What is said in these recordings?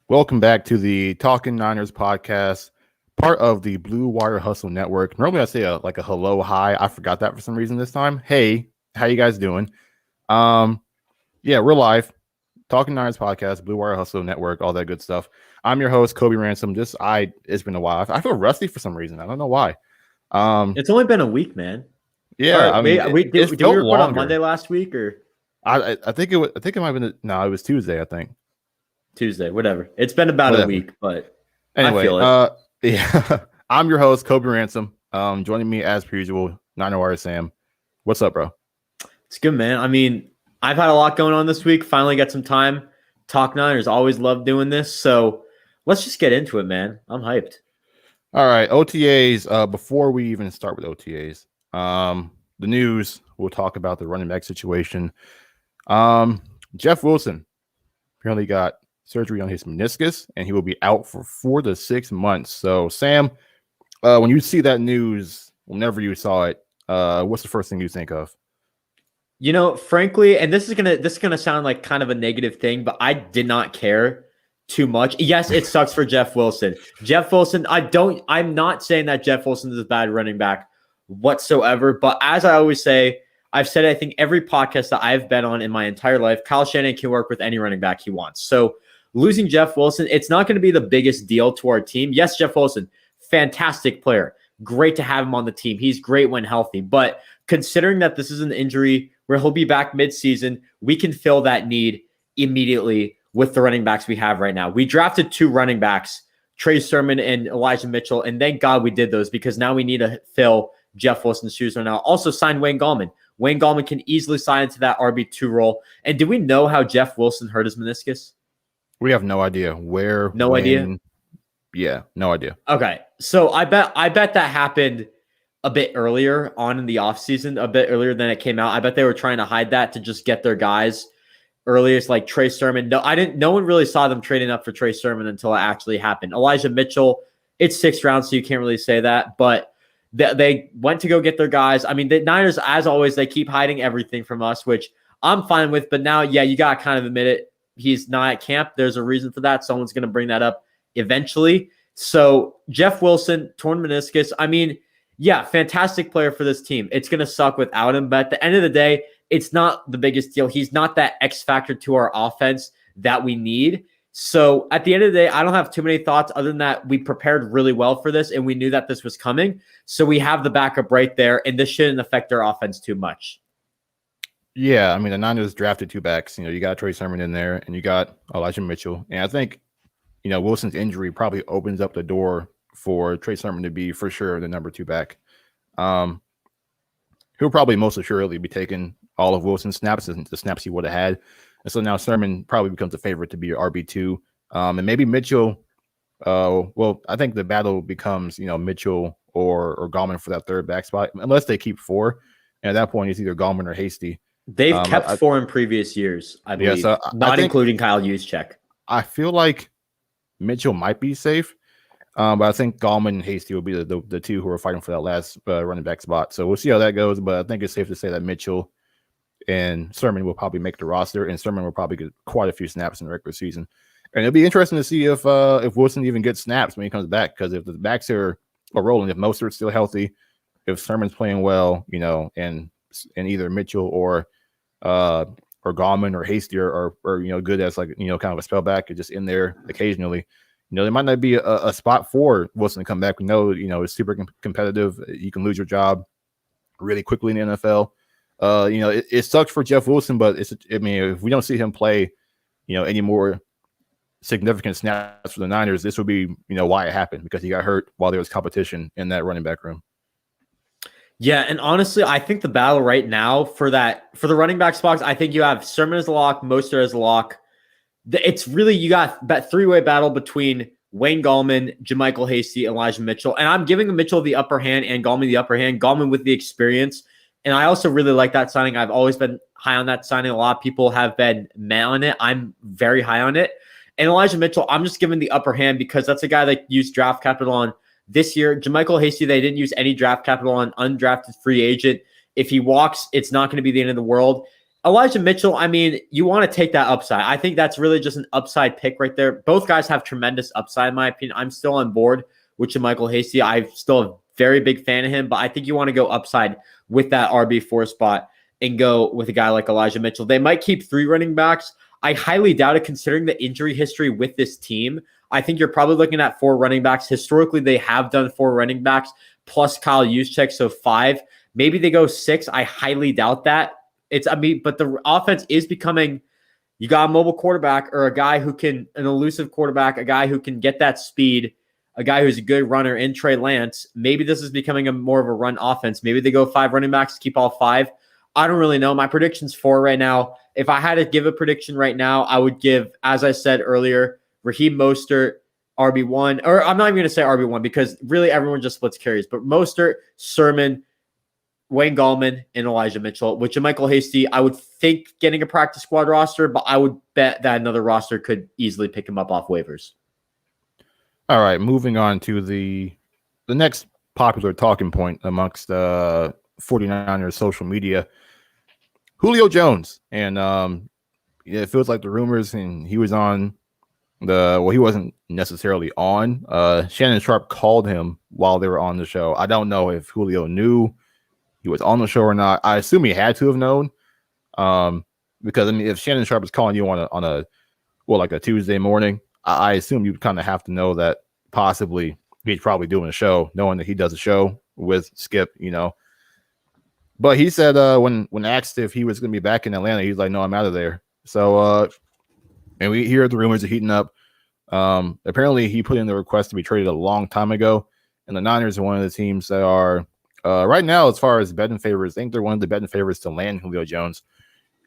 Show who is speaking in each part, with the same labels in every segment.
Speaker 1: Welcome back to the Talking Niners podcast, part of the Blue Wire Hustle Network. Normally I say a hello, hi. I forgot that for some reason this time. Hey, how you guys doing? Yeah, we're live. Talking Niners podcast, Blue Wire Hustle Network, all that good stuff. I'm your host, Kobe Ransom. It's been a while. I feel rusty for some reason. I don't know why.
Speaker 2: It's only been a week, man.
Speaker 1: Yeah, I mean,
Speaker 2: did we record on Monday last week or
Speaker 1: I think it might have been it was Tuesday, I think.
Speaker 2: Tuesday, whatever. It's been about a week, but
Speaker 1: anyway,
Speaker 2: I feel it.
Speaker 1: Yeah. I'm your host, Kobe Ransom. Joining me as per usual, Niner Wire Sam. What's up, bro?
Speaker 2: It's good, man. I mean, I've had a lot going on this week. Finally got some time. Talk Niners. Always love doing this. So let's just get into it, man. I'm hyped.
Speaker 1: All right, OTAs. Before we even start with OTAs, the news. We'll talk about the running back situation. Jeff Wilson apparently got surgery on his meniscus, and he will be out for 4 to 6 months. So, Sam, when you see that news, whenever you saw it, what's the first thing you think of?
Speaker 2: You know, frankly, and this is gonna sound like kind of a negative thing, but I did not care too much. Yes, it sucks for Jeff Wilson. Jeff Wilson, I'm not saying that Jeff Wilson is a bad running back whatsoever, but as I always say, I've said, I think every podcast that I've been on in my entire life, Kyle Shanahan can work with any running back he wants. So losing Jeff Wilson, it's not going to be the biggest deal to our team. Yes, Jeff Wilson, fantastic player. Great to have him on the team. He's great when healthy. But considering that this is an injury where he'll be back midseason, we can fill that need immediately with the running backs we have right now. We drafted 2 running backs, Trey Sermon and Elijah Mitchell, and thank God we did those because now we need to fill Jeff Wilson's shoes right now. Also signed Wayne Gallman. Wayne Gallman can easily sign into that RB2 role. And do we know how Jeff Wilson hurt his meniscus?
Speaker 1: We have no idea where.
Speaker 2: No idea?
Speaker 1: Yeah, no idea.
Speaker 2: Okay. So I bet that happened a bit earlier on in the offseason, a bit earlier than it came out. I bet they were trying to hide that to just get their guys earlier. It's like Trey Sermon. No one really saw them trading up for Trey Sermon until it actually happened. Elijah Mitchell, it's 6th round, so you can't really say that. But they went to go get their guys. I mean, the Niners, as always, they keep hiding everything from us, which I'm fine with. But now, yeah, you got to kind of admit it. He's not at camp. There's a reason for that. Someone's going to bring that up eventually. So Jeff Wilson, torn meniscus. I mean, yeah, fantastic player for this team. It's going to suck without him. But at the end of the day, it's not the biggest deal. He's not that X factor to our offense that we need. So at the end of the day, I don't have too many thoughts other than that we prepared really well for this and we knew that this was coming. So we have the backup right there, and this shouldn't affect our offense too much.
Speaker 1: Yeah, I mean, the Niners drafted 2 backs. You got Trey Sermon in there, and you got Elijah Mitchell. And I think, Wilson's injury probably opens up the door for Trey Sermon to be, for sure, the number 2 back. He'll probably most assuredly be taking all of Wilson's snaps, the snaps he would have had. And so now Sermon probably becomes a favorite to be your RB2. And maybe Mitchell, I think the battle becomes, Mitchell or Gallman for that 3rd back spot, unless they keep 4. And at that point, it's either Gallman or Hasty.
Speaker 2: They've kept 4 in previous years, I believe, not including Kyle Juszczyk.
Speaker 1: I feel like Mitchell might be safe, but I think Gallman and Hasty will be the 2 who are fighting for that last running back spot. So we'll see how that goes, but I think it's safe to say that Mitchell and Sermon will probably make the roster, and Sermon will probably get quite a few snaps in the regular season. And it'll be interesting to see if Wilson even gets snaps when he comes back, because if the backs are rolling, if Mostert's still healthy, if Sermon's playing well, and either Mitchell or Gallman or Hasty are good as kind of a spell back, or just in there occasionally. There might not be a spot for Wilson to come back. We know, it's super competitive. You can lose your job really quickly in the NFL. It sucks for Jeff Wilson, but if we don't see him play, any more significant snaps for the Niners, this would be, why it happened, because he got hurt while there was competition in that running back room.
Speaker 2: Yeah, and honestly, I think the battle right now for the running back spots, I think you have Sermon as a lock, Mostert as a lock. It's really, you got that 3-way battle between Wayne Gallman, JaMychal Hasty, Elijah Mitchell. And I'm giving Mitchell the upper hand and Gallman the upper hand, Gallman with the experience. And I also really like that signing. I've always been high on that signing. A lot of people have been meh on it. I'm very high on it. And Elijah Mitchell, I'm just giving the upper hand because that's a guy that used draft capital on this year. JaMychal Hasty, they didn't use any draft capital on, undrafted free agent. If he walks, it's not going to be the end of the world. Elijah Mitchell, I mean, you want to take that upside. I think that's really just an upside pick right there. Both guys have tremendous upside, in my opinion. I'm still on board with Michael Hasty. I'm still a very big fan of him, but I think you want to go upside with that RB4 spot and go with a guy like Elijah Mitchell. They might keep 3 running backs. I highly doubt it considering the injury history with this team. I think you're probably looking at 4 running backs. Historically, they have done 4 running backs plus Kyle Juszczyk, so 5. Maybe they go 6. I highly doubt that. But the offense is becoming, you got a mobile quarterback or a guy who can, an elusive quarterback, a guy who can get that speed, a guy who's a good runner in Trey Lance. Maybe this is becoming more of a run offense. Maybe they go 5 running backs, keep all 5. I don't really know. My prediction's 4 right now. If I had to give a prediction right now, I would give, as I said earlier, Raheem Mostert, RB1, or I'm not even going to say RB1 because really everyone just splits carries, but Mostert, Sermon, Wayne Gallman, and Elijah Mitchell. With Michael Hasty, I would think getting a practice squad roster, but I would bet that another roster could easily pick him up off waivers.
Speaker 1: All right, moving on to the next popular talking point amongst 49ers social media, Julio Jones. And it feels like the rumors, and he was on he wasn't necessarily on. Shannon Sharp called him while they were on the show. I don't know if Julio knew he was on the show or not. I assume he had to have known, because I mean, if Shannon Sharp is calling you on a Tuesday morning, I assume you'd kind of have to know that possibly he's probably doing a show, knowing that he does a show with Skip, But he said when asked if he was going to be back in Atlanta, he's like, "No, I'm out of there." So and we hear the rumors are heating up. Apparently, he put in the request to be traded a long time ago, and the Niners are one of the teams that are right now, as far as betting favorites, I think they're one of the betting favorites to land Julio Jones.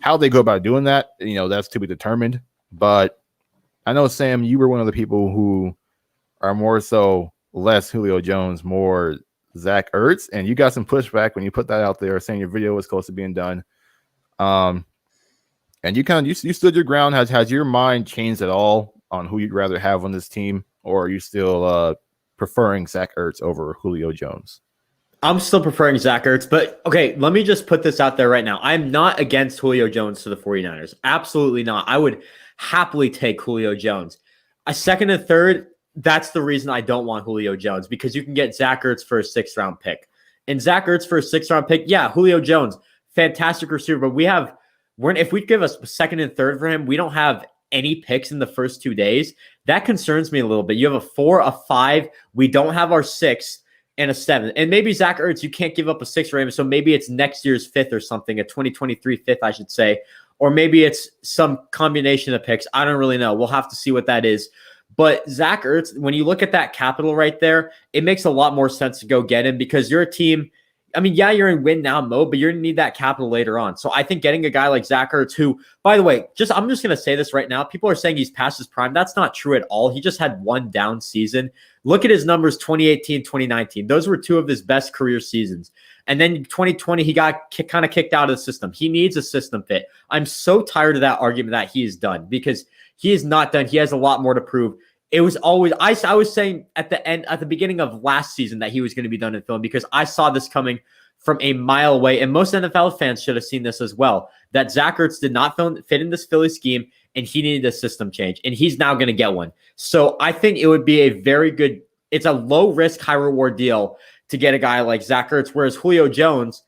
Speaker 1: How they go about doing that, that's to be determined. But I know, Sam, you were one of the people who are more so less Julio Jones, more Zach Ertz, and you got some pushback when you put that out there, saying your video was close to being done. And you stood your ground. Has your mind changed at all on who you'd rather have on this team, or are you still preferring Zach Ertz over Julio Jones?
Speaker 2: I'm still preferring Zach Ertz, but okay, let me just put this out there right now. I'm not against Julio Jones to the 49ers. Absolutely not. I would happily take Julio Jones. A second and third, that's the reason I don't want Julio Jones, because you can get Zach Ertz for a 6th-round pick. And Zach Ertz for a 6th-round pick, yeah, Julio Jones, fantastic receiver, but if we give us a 2nd and 3rd for him, we don't have any picks in the first 2 days. That concerns me a little bit. You have a 4, a 5. We don't have our 6 and a 7. And maybe Zach Ertz, you can't give up a 6 for him, so maybe it's next year's 5th or something, a 2023 5th, I should say. Or maybe it's some combination of picks. I don't really know. We'll have to see what that is. But Zach Ertz, when you look at that capital right there, it makes a lot more sense to go get him, because you're a team. I mean, yeah, you're in win now mode, but you're going to need that capital later on. So I think getting a guy like Zach Ertz, who, by the way, I'm just going to say this right now. People are saying he's past his prime. That's not true at all. He just had one down season. Look at his numbers, 2018, 2019. Those were 2 of his best career seasons. And then 2020, he got kind of kicked out of the system. He needs a system fit. I'm so tired of that argument that he is done, because he is not done. He has a lot more to prove. It was always, I was saying at the beginning of last season that he was going to be done in film, because I saw this coming from a mile away. And most NFL fans should have seen this as well, that Zach Ertz did not fit in this Philly scheme, and he needed a system change, and he's now going to get one. So I think it would be it's a low risk, high reward deal to get a guy like Zach Ertz. Whereas Julio Jones,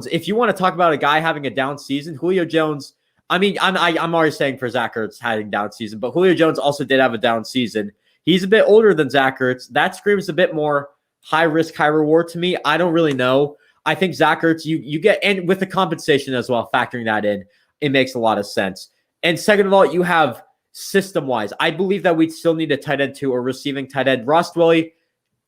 Speaker 2: if you want to talk about a guy having a down season, Julio Jones, I mean, I'm already saying for Zach Ertz having a down season, but Julio Jones also did have a down season. He's a bit older than Zach Ertz. That screams a bit more high risk, high reward to me. I don't really know. I think Zach Ertz, you get, and with the compensation as well, factoring that in, it makes a lot of sense. And second of all, you have system-wise, I believe that we'd still need a tight end too, or receiving tight end. Ross Dwelley,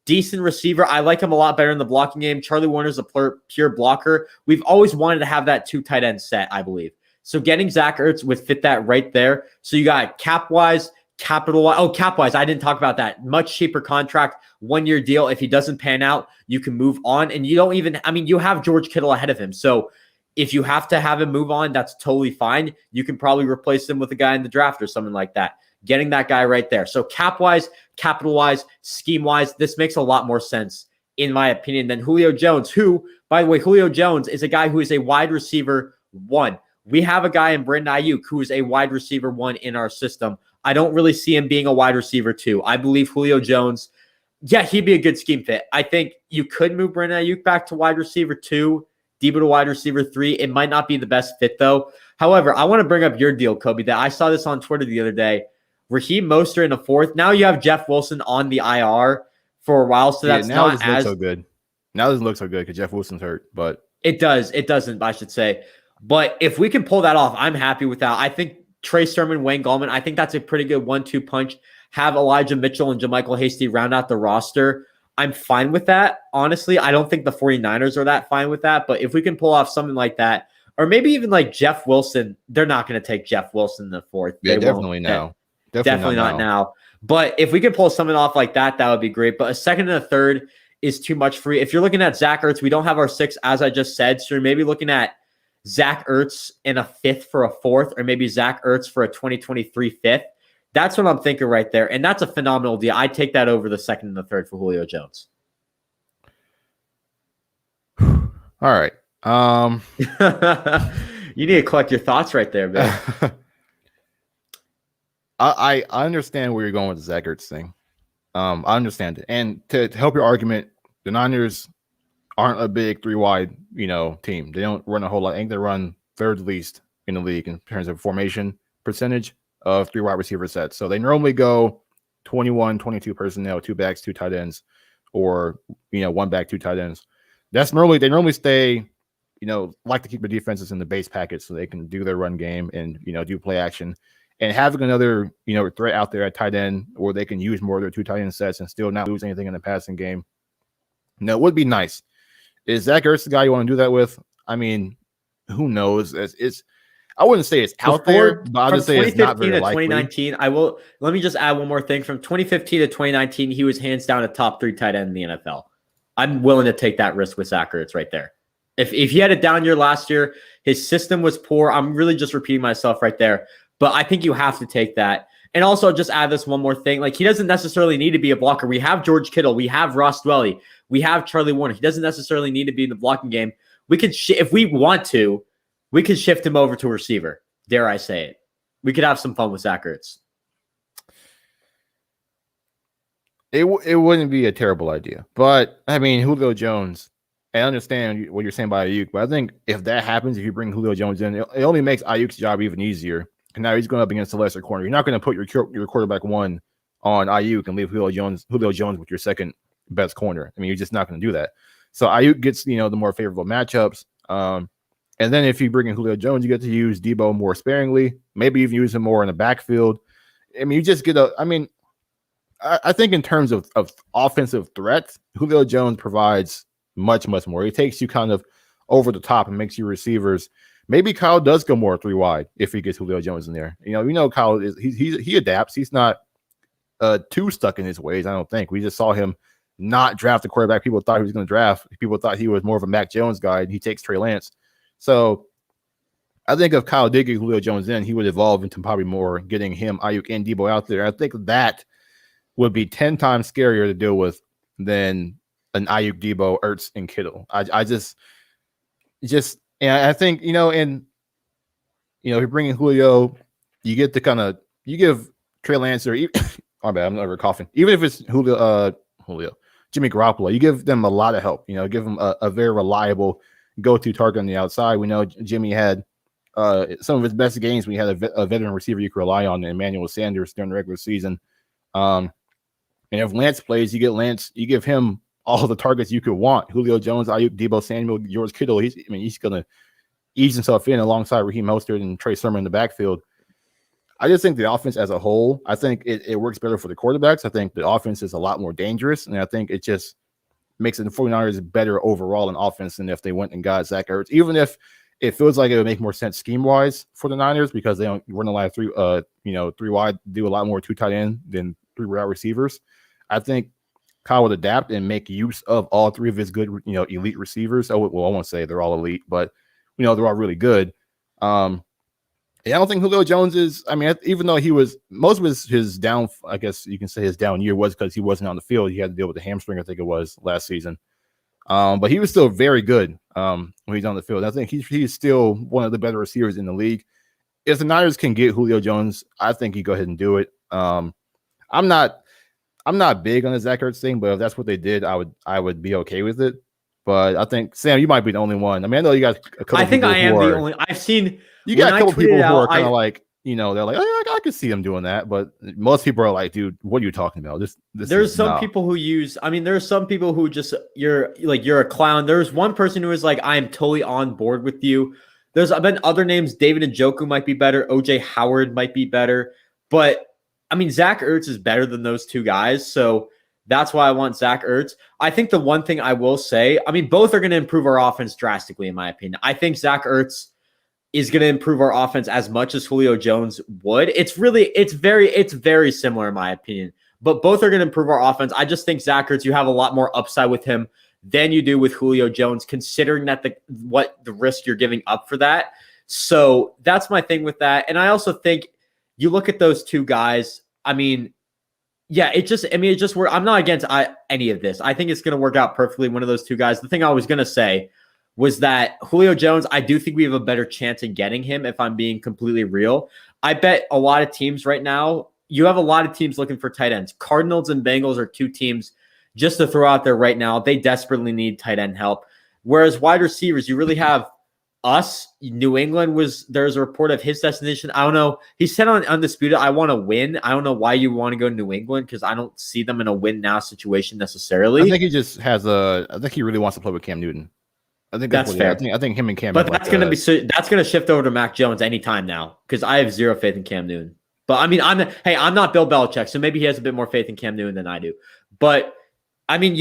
Speaker 2: decent receiver. I like him a lot better in the blocking game. Charlie Warner's a pure blocker. We've always wanted to have that 2 tight end set, I believe. So getting Zach Ertz would fit that right there. So you got cap-wise, capital-wise. Oh, cap-wise, I didn't talk about that. Much cheaper contract, 1-year deal. If he doesn't pan out, you can move on. And you don't even, you have George Kittle ahead of him. So if you have to have him move on, that's totally fine. You can probably replace him with a guy in the draft or something like that. Getting that guy right there. So cap-wise, capital-wise, scheme-wise, this makes a lot more sense, in my opinion, than Julio Jones, who, by the way, Julio Jones is a guy who is a wide receiver 1. We have a guy in Brandon Ayuk who is a wide receiver 1 in our system. I don't really see him being a wide receiver 2. I believe Julio Jones, yeah, he'd be a good scheme fit. I think you could move Brandon Ayuk back to wide receiver 2, Debo to wide receiver 3. It might not be the best fit, though. However, I want to bring up your deal, Kobe, that I saw this on Twitter the other day. Raheem Mostert in the 4th. Now you have Jeff Wilson on the IR for a while, so that's
Speaker 1: now
Speaker 2: not as
Speaker 1: so good. Now it doesn't look so good because Jeff Wilson's hurt, but
Speaker 2: it does. It doesn't, I should say. But if we can pull that off, I'm happy with that. I think Trey Sermon, Wayne Gallman, I think that's a pretty good 1-2 punch. Have Elijah Mitchell and JaMychal Hasty round out the roster. I'm fine with that. Honestly, I don't think the 49ers are that fine with that. But if we can pull off something like that, or maybe even like Jeff Wilson, they're not going to take Jeff Wilson in the 4th.
Speaker 1: Yeah, definitely now.
Speaker 2: Definitely not now. But if we could pull something off like that, that would be great. But a 2nd and a 3rd is too much for you. If you're looking at Zach Ertz, we don't have our 6th, as I just said. So you're maybe looking at Zach Ertz in a 5th for a 4th, or maybe Zach Ertz for a 2023 5th. That's what I'm thinking right there. And that's a phenomenal deal. I'd take that over the 2nd and the 3rd for Julio Jones.
Speaker 1: All right.
Speaker 2: You need to collect your thoughts right there, man.
Speaker 1: I understand where you're going with the Zach Ertz thing. I understand it. And to help your argument, the Niners aren't a big 3-wide, team. They don't run a whole lot. I think they run 3rd least in the league in terms of formation percentage of 3 wide receiver sets. So they normally go 21, 22 personnel, 2 backs, 2 tight ends, or 1 back, 2 tight ends. They normally stay, like to keep the defenses in the base package so they can do their run game and do play action. And having another threat out there at tight end, or they can use more of their 2 tight end sets and still not lose anything in the passing game. It would be nice. Is Zach Ertz the guy you want to do that with? I mean, who knows? I wouldn't say it's out there, but I'll just say it's not very likely.
Speaker 2: 2019, let me just add one more thing. From 2015 to 2019, he was hands down a top 3 tight end in the NFL. I'm willing to take that risk with Zach Ertz right there. If he had a down year last year, his system was poor. I'm really just repeating myself right there. But I think you have to take that. And also just add this one more thing. Like, he doesn't necessarily need to be a blocker. We have George Kittle. We have Ross Dwelly. We have Charlie Warner. He doesn't necessarily need to be in the blocking game. We could, if we want to, we could shift him over to a receiver. Dare I say it? We could have some fun with Zach Ertz.
Speaker 1: It wouldn't be a terrible idea. But, I mean, Julio Jones, I understand what you're saying about Ayuk, but I think if that happens, if you bring Julio Jones in, it only makes Ayuk's job even easier. And now he's going up against the lesser corner. You're not going to put your quarterback 1 on Ayuk and leave Julio Jones with your second best corner. I mean, you're just not going to do that. So Ayuk gets, the more favorable matchups. And then if you bring in Julio Jones, you get to use Debo more sparingly, maybe even use him more in the backfield. I mean, you just get I think in terms of offensive threats, Julio Jones provides much, much more. He takes you kind of over the top and makes you receivers. Maybe Kyle does go more 3 wide if he gets Julio Jones in there. Kyle he adapts. He's not too stuck in his ways, I don't think. We just saw him not draft the quarterback people thought he was going to draft. People thought he was more of a Mac Jones guy, and he takes Trey Lance. So I think if Kyle did get Julio Jones in, he would evolve into probably more getting him, Ayuk, and Debo out there. I think that would be 10 times scarier to deal with than an Ayuk, Debo, Ertz, and Kittle. I just and I think, if you're bringing Julio, you get to you give Trey Lance or I'm never coughing. Even if it's Julio, Jimmy Garoppolo, you give them a lot of help. Give them a very reliable go-to target on the outside. We know Jimmy had some of his best games. We had a veteran receiver you could rely on, Emmanuel Sanders, during the regular season. And if Lance plays, you get Lance, you give him all the targets you could want. Julio Jones, Ayuk, Debo Samuel, George Kittle. He's going to ease himself in alongside Raheem Mostert and Trey Sermon in the backfield. I just think the offense as a whole, I think it works better for the quarterbacks. I think the offense is a lot more dangerous, and I think it just makes the 49ers better overall in offense than if they went and got Zach Ertz. Even if it feels like it would make more sense scheme-wise for the Niners because they don't run a lot of 3 wide, do a lot more 2 tight end than 3 wide receivers. I think Kyle would adapt and make use of all 3 of his good, elite receivers. I won't say they're all elite, but they're all really good. I don't think Julio Jones is. I mean, even though he was most of his down, I guess you can say his down year was because he wasn't on the field. He had to deal with the hamstring, I think it was last season. But he was still very good when he's on the field. I think he's still one of the better receivers in the league. If the Niners can get Julio Jones, I think you go ahead and do it. I'm not big on the Zach Ertz thing, but if that's what they did, I would be okay with it. But I think Sam, you might be the only one. I mean, I know you got a couple.
Speaker 2: I think I am the only. I've seen
Speaker 1: you got a couple people who are kind of like, they're like, oh, I could see them doing that, but most people are like, dude, what are you talking about? There's
Speaker 2: some people who use. I mean, there's some people who just you're a clown. There's one person who is like, I am totally on board with you. There's been other names. David Njoku might be better. OJ Howard might be better, but I mean, Zach Ertz is better than those two guys, so that's why I want Zach Ertz. I think the one thing I will say, I mean, both are going to improve our offense drastically, in my opinion. I think Zach Ertz is going to improve our offense as much as Julio Jones would. It's very similar, in my opinion. But both are going to improve our offense. I just think Zach Ertz, you have a lot more upside with him than you do with Julio Jones, considering that the risk you're giving up for that. So that's my thing with that. And I also think you look at those two guys. I mean, yeah, I'm not against any of this. I think it's going to work out perfectly. One of those two guys. The thing I was going to say was that Julio Jones, I do think we have a better chance in getting him, if I'm being completely real. I bet a lot of teams right now, you have a lot of teams looking for tight ends. Cardinals and Bengals are two teams just to throw out there right now. They desperately need tight end help. Whereas wide receivers, you really have us. New England there's a report of his destination. I don't know. He said on Undisputed, I want to win. I don't know why you want to go to New England, because I don't see them in a win now situation necessarily.
Speaker 1: I think he just I think he really wants to play with Cam Newton. I think
Speaker 2: that's fair.
Speaker 1: I think him and Cam.
Speaker 2: But that's going to shift over to Mac Jones anytime now, because I have zero faith in Cam Newton. But I mean, I'm not Bill Belichick, so maybe he has a bit more faith in Cam Newton than I do. But I mean,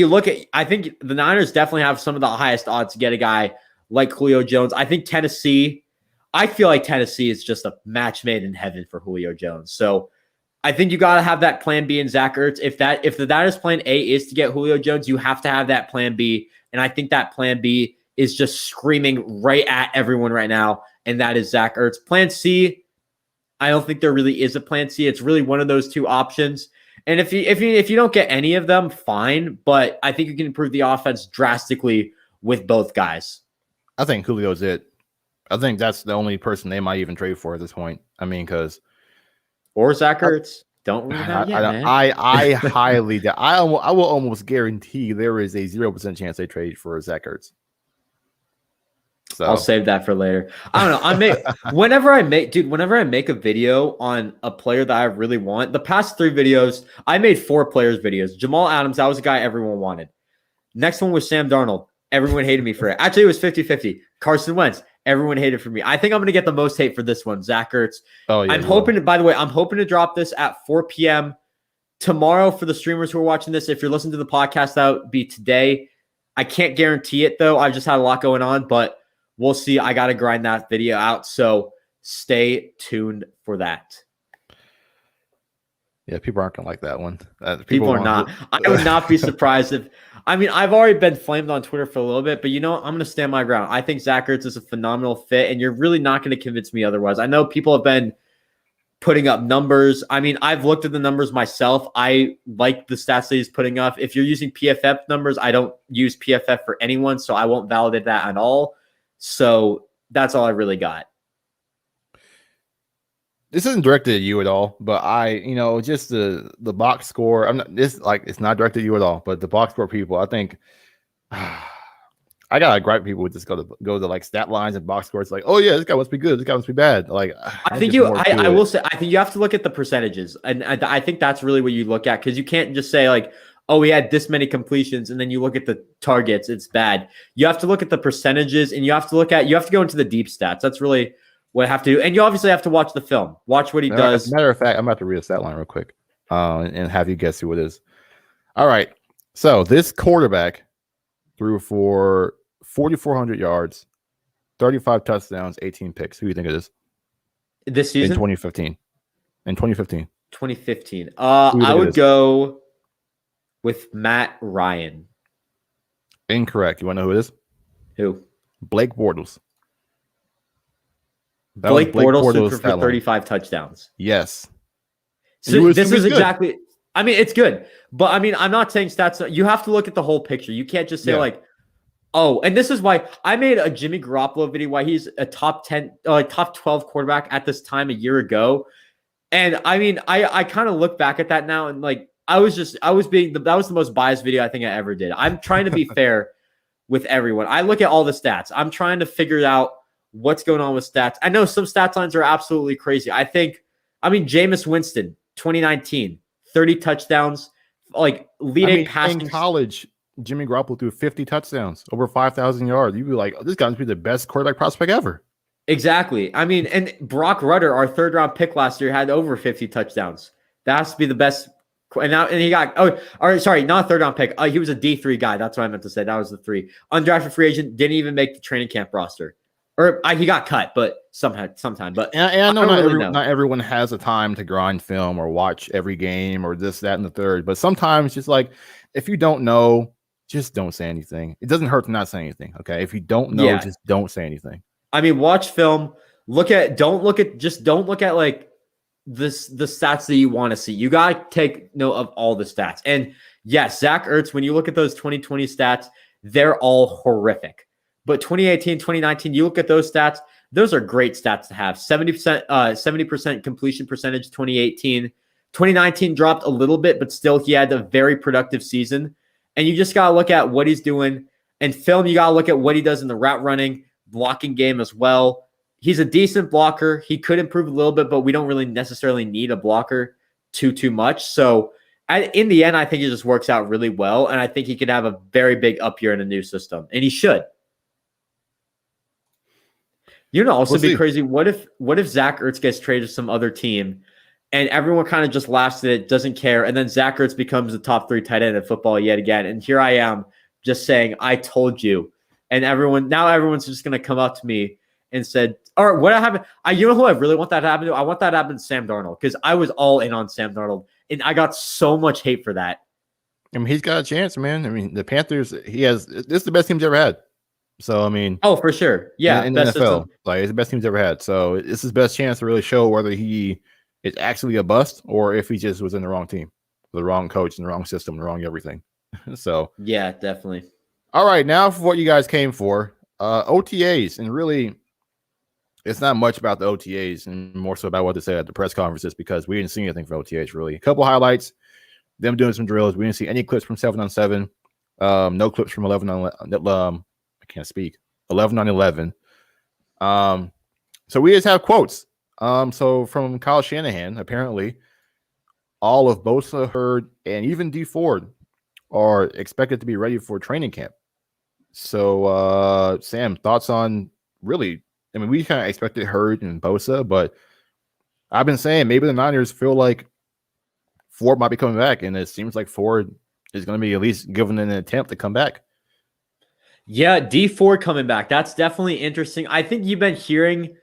Speaker 2: I think the Niners definitely have some of the highest odds to get a guy like Julio Jones. I think I feel like Tennessee is just a match made in heaven for Julio Jones. So I think you got to have that plan B in Zach Ertz. If the Niners plan A is to get Julio Jones, you have to have that plan B. And I think that plan B is just screaming right at everyone right now, and that is Zach Ertz. Plan C, I don't think there really is a plan C. It's really one of those two options. And if you don't get any of them, fine. But I think you can improve the offense drastically with both guys.
Speaker 1: I think Julio's it. I think that's the only person they might even trade for at this point. I mean,
Speaker 2: or Zach Ertz. Don't rule that yet, man.
Speaker 1: I highly doubt. I will almost guarantee there is a 0% chance they trade for Zach Ertz. So
Speaker 2: I'll save that for later. I don't know. Whenever I make a video on a player that I really want, the past 3 videos, I made 4 players videos. Jamal Adams, that was a guy everyone wanted. Next one was Sam Darnold. Everyone hated me for it. Actually, it was 50-50. Carson Wentz. Everyone hated for me. I think I'm going to get the most hate for this one, Zach Ertz.
Speaker 1: Oh, yeah,
Speaker 2: I'm hoping to drop this at 4 p.m. tomorrow for the streamers who are watching this. If you're listening to the podcast, that would be today. I can't guarantee it, though. I've just had a lot going on, but we'll see. I got to grind that video out, so stay tuned for that.
Speaker 1: Yeah, people aren't going to like that one.
Speaker 2: People are not. I would not be surprised if – I mean, I've already been flamed on Twitter for a little bit, but you know what? I'm going to stand my ground. I think Zach Ertz is a phenomenal fit, and you're really not going to convince me otherwise. I know people have been putting up numbers. I mean, I've looked at the numbers myself. I like the stats that he's putting up. If you're using PFF numbers, I don't use PFF for anyone, so I won't validate that at all. So that's all I really got.
Speaker 1: This isn't directed at you at all, but just the box score. It's not directed at you at all, but the box score people, I think I gotta gripe people with just go to like stat lines and box scores. Like, oh yeah, this guy must be good, this guy must be bad. Like,
Speaker 2: I think I will say, I think you have to look at the percentages, and I think that's really what you look at, because you can't just say like, oh, he had this many completions, and then you look at the targets, it's bad. You have to look at the percentages, and you have to go into the deep stats. That's really what I have to do. And you obviously have to watch the film. Watch what he does.
Speaker 1: As a matter of fact, I'm about to read a stat line real quick and have you guess who it is. All right. So this quarterback threw for 4,400 yards, 35 touchdowns, 18 picks. Who do you think it is?
Speaker 2: This season?
Speaker 1: In 2015.
Speaker 2: 2015. I would go with Matt Ryan.
Speaker 1: Incorrect. You want to know who it is?
Speaker 2: Who?
Speaker 1: Blake Bortles.
Speaker 2: Blake Bortles for 35 touchdowns.
Speaker 1: Yes.
Speaker 2: So this is exactly – I mean, it's good. But, I mean, I'm not saying stats – you have to look at the whole picture. You can't just say, like, Oh, and this is why I made a Jimmy Garoppolo video why he's a top 10, top 12 quarterback at this time a year ago. And I mean, I kind of look back at that now and like that was the most biased video I think I ever did. I'm trying to be fair with everyone. I look at all the stats. I'm trying to figure out what's going on with stats. I know some stat lines are absolutely crazy. Jameis Winston, 2019, 30 touchdowns, like leading passing.
Speaker 1: In college, Jimmy Garoppolo threw 50 touchdowns, over 5,000 yards. You'd be like, oh, this guy's be the best quarterback prospect ever.
Speaker 2: Exactly. I mean, and Brock Rudder, our third round pick last year, had over 50 touchdowns. That has to be the best. And he got, not a third round pick. He was a D3 guy. That's what I meant to say. That was the 3. Undrafted free agent, didn't even make the training camp roster. Or he got cut, but sometime. But
Speaker 1: and I know not everyone has the time to grind film or watch every game or this, that, and the third. But sometimes just like, if you don't know, just don't say anything. It doesn't hurt to not say anything. Okay. If you don't know, just don't say anything.
Speaker 2: I mean, watch film. Don't look at like the stats that you want to see. You got to take note of all the stats. And yes, Zach Ertz, when you look at those 2020 stats, they're all horrific. But 2018, 2019, you look at those stats, those are great stats to have. 70% completion percentage, 2018. 2019 dropped a little bit, but still he had a very productive season. And you just got to look at what he's doing. And film, you got to look at what he does in the route running, blocking game as well. He's a decent blocker. He could improve a little bit, but we don't really necessarily need a blocker too much. So in the end, I think it just works out really well. And I think he could have a very big up year in a new system. And he should. You know, also be crazy. What if Zach Ertz gets traded to some other team and everyone kind of just laughs at it, doesn't care, and then Zach Ertz becomes the top 3 tight end in football yet again? And here I am just saying, I told you. And everyone's just going to come up to me and said, all right, what happened? You know who I really want that to happen to? I want that to happen to Sam Darnold, because I was all in on Sam Darnold, and I got so much hate for that.
Speaker 1: I mean, he's got a chance, man. I mean, the Panthers, this is the best team he's ever had. So, I mean.
Speaker 2: Oh, for sure. Yeah.
Speaker 1: In the NFL. Like, it's the best team he's ever had. So, it's his best chance to really show whether he is actually a bust or if he just was in the wrong team, the wrong coach, in the wrong system, the wrong everything. So.
Speaker 2: Yeah, definitely.
Speaker 1: All right, now for what you guys came for, OTAs, and really, it's not much about the OTAs, and more so about what they said at the press conferences, because we didn't see anything for OTAs really. A couple highlights, them doing some drills. We didn't see any clips from 7-on-7, no clips from 11-on. I can't speak. 11-on-11. So we just have quotes. So from Kyle Shanahan, apparently, all of Bosa, Hurd, and even D Ford are expected to be ready for training camp. So, Sam, thoughts on really? I mean, we kind of expected Hurd and Bosa, but I've been saying maybe the Niners feel like Ford might be coming back, and it seems like Ford is going to be at least given an attempt to come back.
Speaker 2: Yeah, D Ford coming back. That's definitely interesting. I think you've been hearing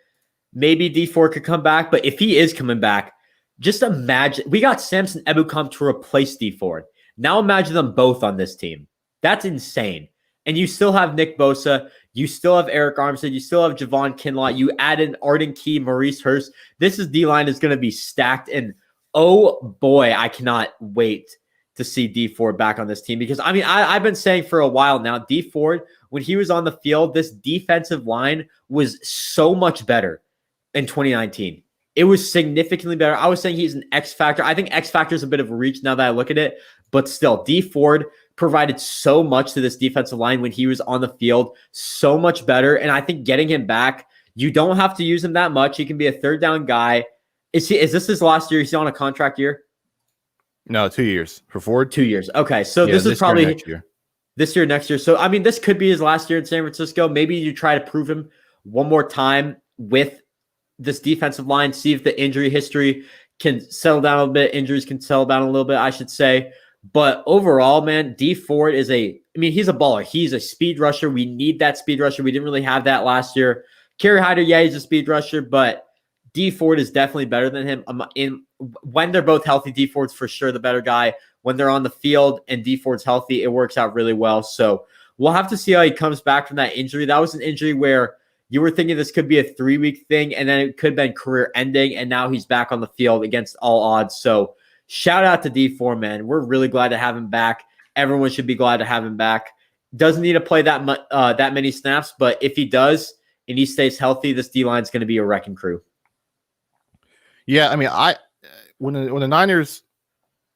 Speaker 2: maybe D Ford could come back, but if he is coming back, just imagine we got Samson Ebukam to replace D Ford. Now imagine them both on this team. That's insane. And you still have Nick Bosa. You still have Eric Armstead. You still have Javon Kinlaw. You add in Arden Key, Maurice Hurst. This D-line is going to be stacked. And oh boy, I cannot wait to see D Ford back on this team, because I mean, I've been saying for a while now, D Ford, when he was on the field, this defensive line was so much better in 2019. It was significantly better. I was saying he's an X factor. I think X factor is a bit of a reach now that I look at it, but still, D Ford provided so much to this defensive line when he was on the field, so much better. And I think getting him back, you don't have to use him that much. He can be a third down guy. Is this his last year? Is he on a contract year?
Speaker 1: No, 2 years for Ford.
Speaker 2: 2 years. Okay, so this is probably next year, next year. So I mean, this could be his last year in San Francisco. Maybe you try to prove him one more time with this defensive line, see if the injury history can settle down a little bit. Injuries can settle down a little bit, I should say. But overall, man, D Ford he's a baller. He's a speed rusher. We need that speed rusher. We didn't really have that last year. Kerry Hyder, yeah, he's a speed rusher, but D Ford is definitely better than him. When they're both healthy, D Ford's for sure the better guy. When they're on the field and D Ford's healthy, it works out really well. So we'll have to see how he comes back from that injury. That was an injury where you were thinking this could be a 3-week thing, and then it could have been career ending, and now he's back on the field against all odds. So shout out to D4, man. We're really glad to have him back. Everyone should be glad to have him back. doesn't need to play that many snaps, but if he does and he stays healthy, this D line is going to be a wrecking crew.
Speaker 1: Yeah, I mean, when the Niners,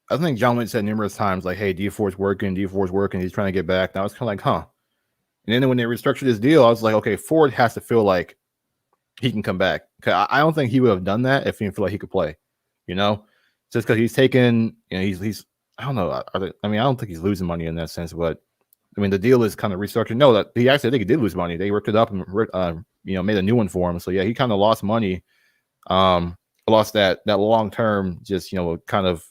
Speaker 1: I think John Lynch said numerous times, like, "Hey, D4's working, he's trying to get back." Now it's kind of like, huh. And then when they restructured this deal, I was like, okay, Ford has to feel like he can come back. Cause I don't think he would have done that if he didn't feel like he could play. Just because he's taken, he's I don't know. I mean, I don't think he's losing money in that sense, but I mean, the deal is kind of restructured. No, that he actually, I think he did lose money. They worked it up and made a new one for him. So yeah, he kind of lost money. Lost that long term, just kind of,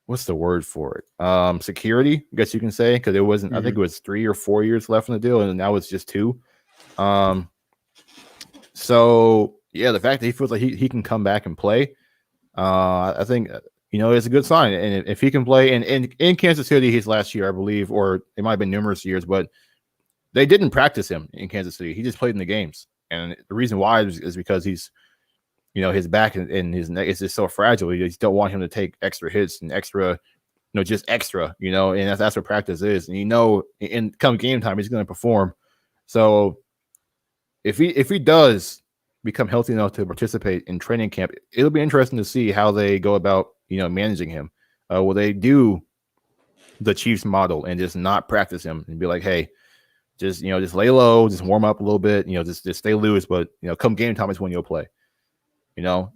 Speaker 1: what's the word for it? Security, I guess you can say, because it wasn't. I think it was 3 or 4 years left in the deal, and now it's just 2. So yeah, the fact that he feels like he can come back and play, I think it's a good sign. And if he can play in Kansas City his last year, I believe, or it might have been numerous years, but they didn't practice him in Kansas City. He just played in the games, and the reason why is because he's his back and his neck is just so fragile. You just don't want him to take extra hits and extra, just extra, and that's what practice is. And in come game time, he's going to perform. So if he does become healthy enough to participate in training camp, it'll be interesting to see how they go about, managing him. Will they do the Chiefs model and just not practice him and be like, hey, just lay low, just warm up a little bit, just stay loose, but come game time is when you'll play.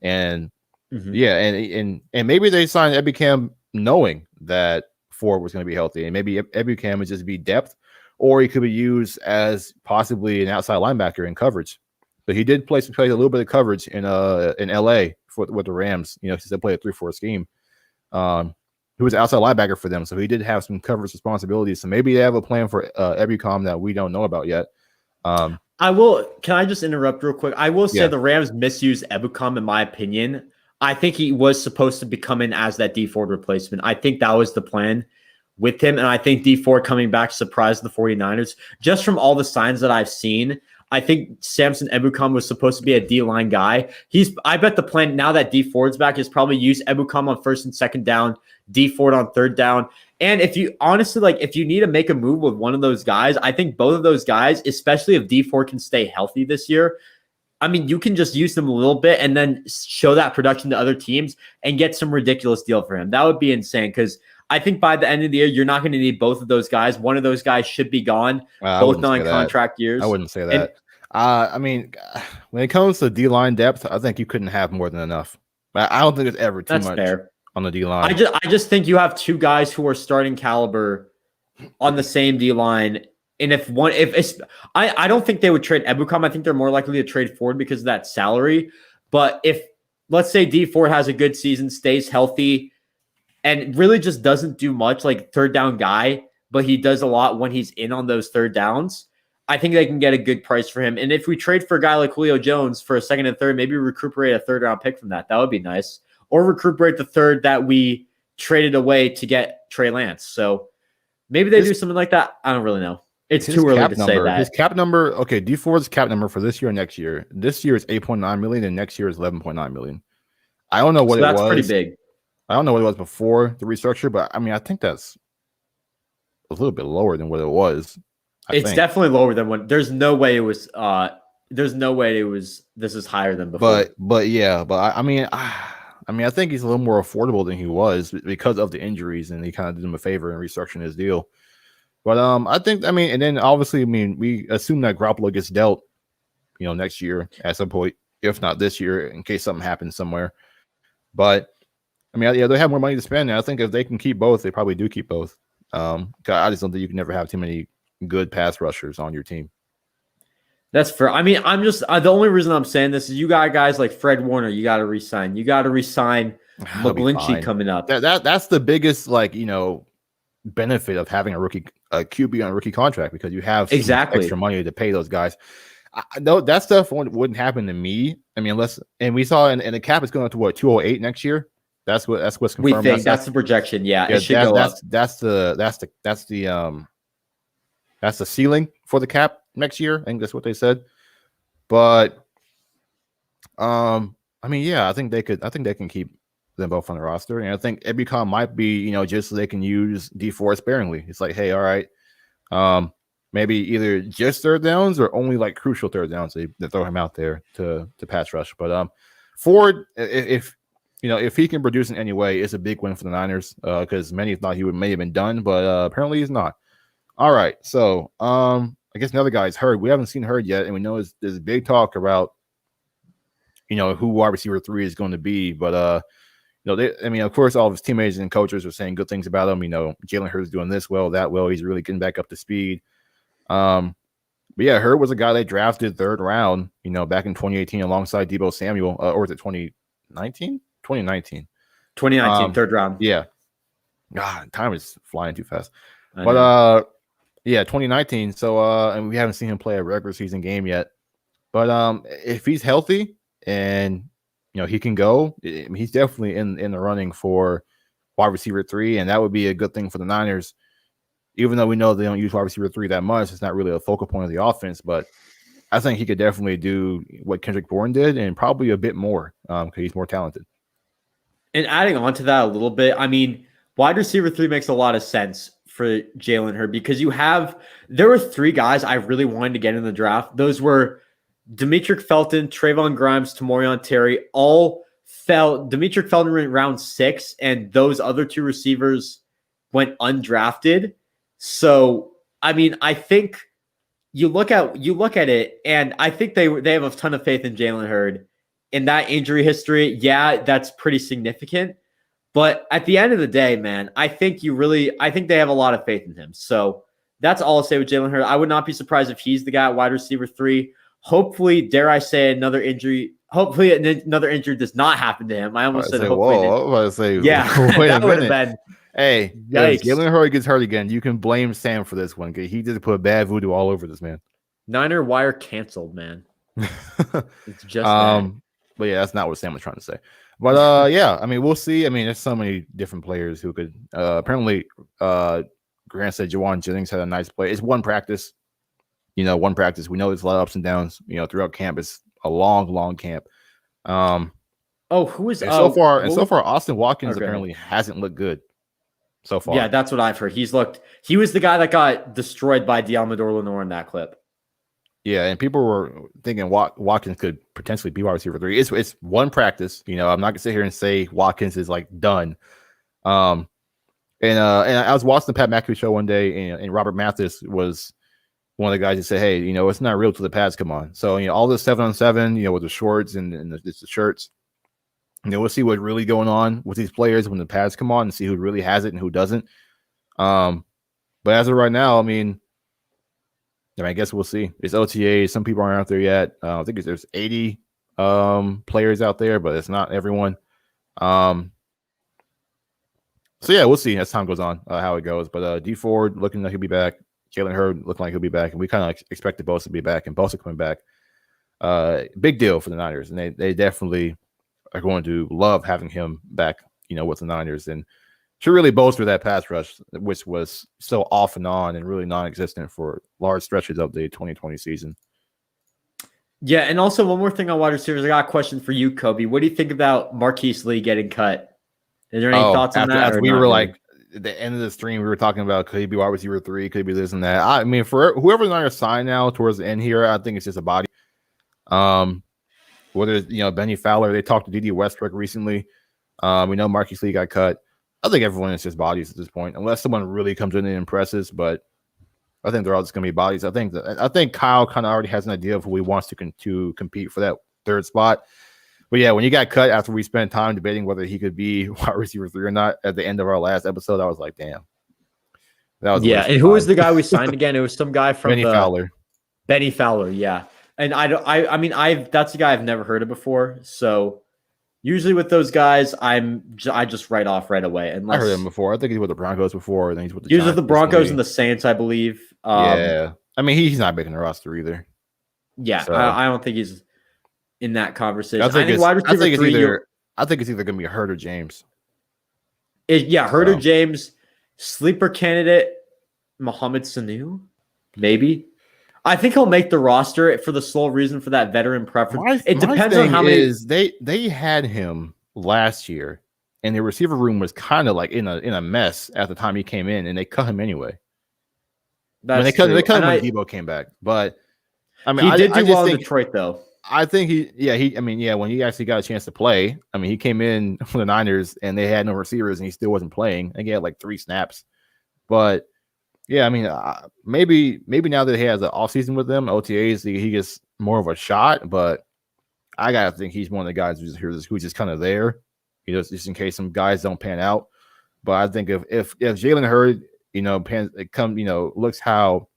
Speaker 1: And yeah, and maybe they signed Ebicam knowing that Ford was going to be healthy, and maybe Ebicam would just be depth, or he could be used as possibly an outside linebacker in coverage. But he did play a little bit of coverage in LA with the Rams, since they played a 3-4 scheme. He was an outside linebacker for them, so he did have some coverage responsibilities. So maybe they have a plan for Ebicam that we don't know about yet.
Speaker 2: Can I just interrupt real quick? I will say the Rams misused Ebukam, in my opinion. I think he was supposed to be coming as that D Ford replacement. I think that was the plan with him. And I think D Ford coming back surprised the 49ers. Just from all the signs that I've seen, I think Samson Ebukam was supposed to be a D-line guy. I bet the plan now that D Ford's back is probably use Ebukam on first and second down, D Ford on third down. And if you honestly, if you need to make a move with one of those guys, I think both of those guys, especially if D Ford can stay healthy this year, I mean, you can just use them a little bit and then show that production to other teams and get some ridiculous deal for him. That would be insane, because I think by the end of the year, you're not going to need both of those guys. One of those guys should be gone, both non-contract years.
Speaker 1: I wouldn't say that. I mean, when it comes to D-line depth, I think you couldn't have more than enough. I don't think it's ever too much fair on the D-line.
Speaker 2: I just think you have two guys who are starting caliber on the same D-line. And I don't think they would trade Ebukam. I think they're more likely to trade Ford because of that salary. But if, let's say, D Ford has a good season, stays healthy, and really just doesn't do much, like third down guy, but he does a lot when he's in on those third downs, I think they can get a good price for him. And if we trade for a guy like Julio Jones for a second and third, maybe recuperate a third-round pick from that. That would be nice. Or recuperate the third that we traded away to get Trey Lance. So maybe they do something like that. I don't really know. It's too early to say that.
Speaker 1: His cap number, okay, D Ford's cap number for this year and next year. This year is $8.9 million, and next year is $11.9 million. I don't know what it was.
Speaker 2: That's pretty big.
Speaker 1: I don't know what it was before the restructure, but I mean, I think that's a little bit lower than what it was.
Speaker 2: It's definitely lower than what. There's no way it was. There's no way it was. This is higher than before.
Speaker 1: But yeah. But I mean, I think he's a little more affordable than he was because of the injuries, and he kind of did him a favor in restructuring his deal. But I think, I mean, and then obviously, I mean, we assume that Garoppolo gets dealt, next year at some point, if not this year, in case something happens somewhere. But I mean, yeah, they have more money to spend. And I think if they can keep both, they probably do keep both. I just don't think you can never have too many good pass rushers on your team.
Speaker 2: That's fair. I mean, I'm just the only reason I'm saying this is you got guys like Fred Warner. You got to resign. You got to resign McGlinchey coming up.
Speaker 1: That's the biggest benefit of having a QB on a rookie contract, because you have extra money to pay those guys. No, that stuff wouldn't happen to me. I mean, and we saw in the cap it's going up to what, 208 next year. That's what's confirmed.
Speaker 2: We think that's the projection. Yeah, it should go up.
Speaker 1: That's the ceiling for the cap next year. I think that's what they said. But I mean, yeah, I think they can keep them both on the roster. And I think Ebukam might be, just so they can use D4 sparingly. It's like, hey, all right, Maybe either just third downs or only like crucial third downs. They throw him out there to pass rush. But Ford, if he can produce in any way, it's a big win for the Niners because many thought he may have been done, but apparently he's not. All right, so I guess another guy's Hurd. We haven't seen Hurd yet, and we know there's big talk about who wide receiver 3 is going to be, but of course, all of his teammates and coaches are saying good things about him. Jalen Hurd's doing this well, that well. He's really getting back up to speed. But yeah, Hurd was a guy they drafted 3rd round, back in 2018 alongside Deebo Samuel, or was it 2019? 2019.
Speaker 2: 3rd round.
Speaker 1: Yeah. God, time is flying too fast. But yeah, 2019. So and we haven't seen him play a regular season game yet. But if he's healthy and he can go, he's definitely in the running for wide receiver 3, and that would be a good thing for the Niners. Even though we know they don't use wide receiver 3 that much, it's not really a focal point of the offense. But I think he could definitely do what Kendrick Bourne did, and probably a bit more because he's more talented.
Speaker 2: And adding on to that a little bit, wide receiver 3 makes a lot of sense for Jalen Hurd because there were 3 guys I really wanted to get in the draft. Those were Demetric Felton, Trayvon Grimes, Tamorion Terry, all fell. Demetric Felton went round 6, and those other 2 receivers went undrafted. So, I think you look at it, and I think they have a ton of faith in Jalen Hurd. In that injury history, yeah, that's pretty significant. But at the end of the day, man, I think they have a lot of faith in him. So that's all I'll say with Jalen Hurd. I would not be surprised if he's the guy at wide receiver 3. Hopefully, dare I say, another injury. Hopefully, another injury does not happen to him. I almost said, hopefully.
Speaker 1: Whoa, I was about to say,
Speaker 2: yeah,
Speaker 1: wait
Speaker 2: that
Speaker 1: a
Speaker 2: would have
Speaker 1: minute.
Speaker 2: been.
Speaker 1: Hey, if Jalen Hurd gets hurt again, you can blame Sam for this one. He did put bad voodoo all over this man.
Speaker 2: Niner wire canceled, man. It's just that.
Speaker 1: But yeah, that's not what Sam was trying to say. But yeah, we'll see. There's so many different players who could. Apparently, Grant said Jawan Jennings had a nice play. It's one practice. One practice. We know there's a lot of ups and downs. Throughout camp, it's a long camp.
Speaker 2: Who is
Speaker 1: so far? Austin Watkins apparently hasn't looked good so far.
Speaker 2: Yeah, that's what I've heard. He was the guy that got destroyed by Diamador Lenore in that clip.
Speaker 1: Yeah, and people were thinking Watkins could potentially be wide receiver 3. It's one practice. I'm not gonna sit here and say Watkins is like done. And I was watching the Pat McAfee show one day, and Robert Mathis was one of the guys that said, "Hey, it's not real till the pads come on." So all this 7-on-7, with the shorts and the shirts. We'll see what's really going on with these players when the pads come on and see who really has it and who doesn't. But as of right now, I guess we'll see. It's OTAs. Some people aren't out there yet. I think there's 80 players out there, but it's not everyone. So yeah, we'll see as time goes on how it goes. But D Ford looking like he'll be back. Jalen Hurd looking like he'll be back, and we kind of expected both to be back, and both are coming back. Big deal for the Niners, and they definitely are going to love having him back. With the Niners, and should really bolster that pass rush, which was so off and on and really non-existent for large stretches of the 2020 season.
Speaker 2: Yeah, and also one more thing on wide receivers. I got a question for you, Kobe. What do you think about Marquise Lee getting cut? Is there any thoughts on that?
Speaker 1: As we were like at the end of the stream, we were talking about could he be wide receiver 3, could he be this and that. For whoever the Niners sign now towards the end here, I think it's just a body. Whether it's Benny Fowler, they talked to D.D. Westbrook recently. We know Marquise Lee got cut. I think everyone is just bodies at this point, unless someone really comes in and impresses. But I think they're all just going to be bodies. I think Kyle kind of already has an idea of who he wants to compete for that 3rd spot. But yeah, when you got cut after we spent time debating whether he could be wide receiver 3 or not at the end of our last episode, I was like, damn. That was
Speaker 2: and who was the guy we signed again? It was some guy from
Speaker 1: Fowler.
Speaker 2: Benny Fowler, yeah. And that's a guy I've never heard of before. So usually with those guys, I just write off right away. Unless,
Speaker 1: I heard him before. I think he's with the Broncos before. And then he's with the
Speaker 2: Giants. He was with the Broncos and the Saints, I believe.
Speaker 1: Yeah. He's not making the roster either.
Speaker 2: Yeah, so. I don't think he's in that conversation. I think
Speaker 1: it's either going to be Hurd or James.
Speaker 2: Hurd or James. Sleeper candidate, Mohamed Sanu, maybe. I think he'll make the roster for the sole reason for that veteran preference. It depends on how many.
Speaker 1: They had him last year, and the receiver room was kind of like in a mess at the time he came in, and they cut him anyway. I mean,
Speaker 2: That's
Speaker 1: they
Speaker 2: true.
Speaker 1: cut him
Speaker 2: And
Speaker 1: when Debo came back, but I mean,
Speaker 2: he did
Speaker 1: I
Speaker 2: do
Speaker 1: just
Speaker 2: well in
Speaker 1: think
Speaker 2: Detroit, though.
Speaker 1: I think I mean, yeah, when he actually got a chance to play, I mean, he came in for the Niners and they had no receivers and he still wasn't playing. I think he had like 3 snaps, but yeah, I mean, maybe now that he has an offseason with them, OTAs, he gets more of a shot, but I gotta think he's one of the guys who's just kind of there, just in case some guys don't pan out. But I think if Jalen Hurd, looks how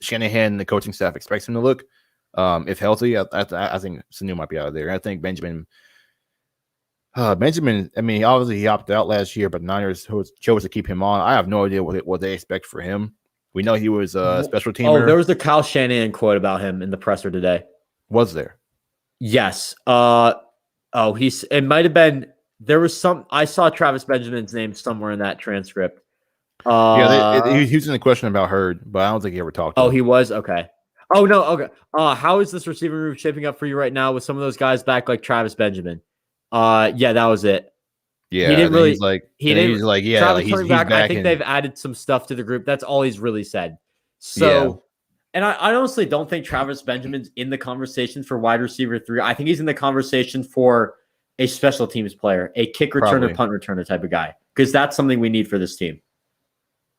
Speaker 1: Shanahan and the coaching staff expects him to look, if healthy, I think Sanu might be out of there. I think Benjamin, I mean, obviously he opted out last year, but Niners chose to keep him on. I have no idea what they expect for him. We know he was a special teamer.
Speaker 2: Oh, there was the Kyle Shanahan quote about him in the presser today.
Speaker 1: Was there?
Speaker 2: Yes. It might have been, there was some, I saw Travis Benjamin's name somewhere in that transcript.
Speaker 1: He was in the question about Hurd, but I don't think he ever talked to him.
Speaker 2: He was? Okay. Oh, no. Okay. How is this receiving room shaping up for you right now with some of those guys back like Travis Benjamin? Yeah, that was it.
Speaker 1: Yeah,
Speaker 2: he didn't really.
Speaker 1: He's like, yeah,
Speaker 2: Travis
Speaker 1: like he's
Speaker 2: back. I think
Speaker 1: and
Speaker 2: they've added some stuff to the group. That's all he's really said. So, and I honestly don't think Travis Benjamin's in the conversation for wide receiver 3. I think he's in the conversation for a special teams player, a kick returner, punt returner type of guy, because that's something we need for this team.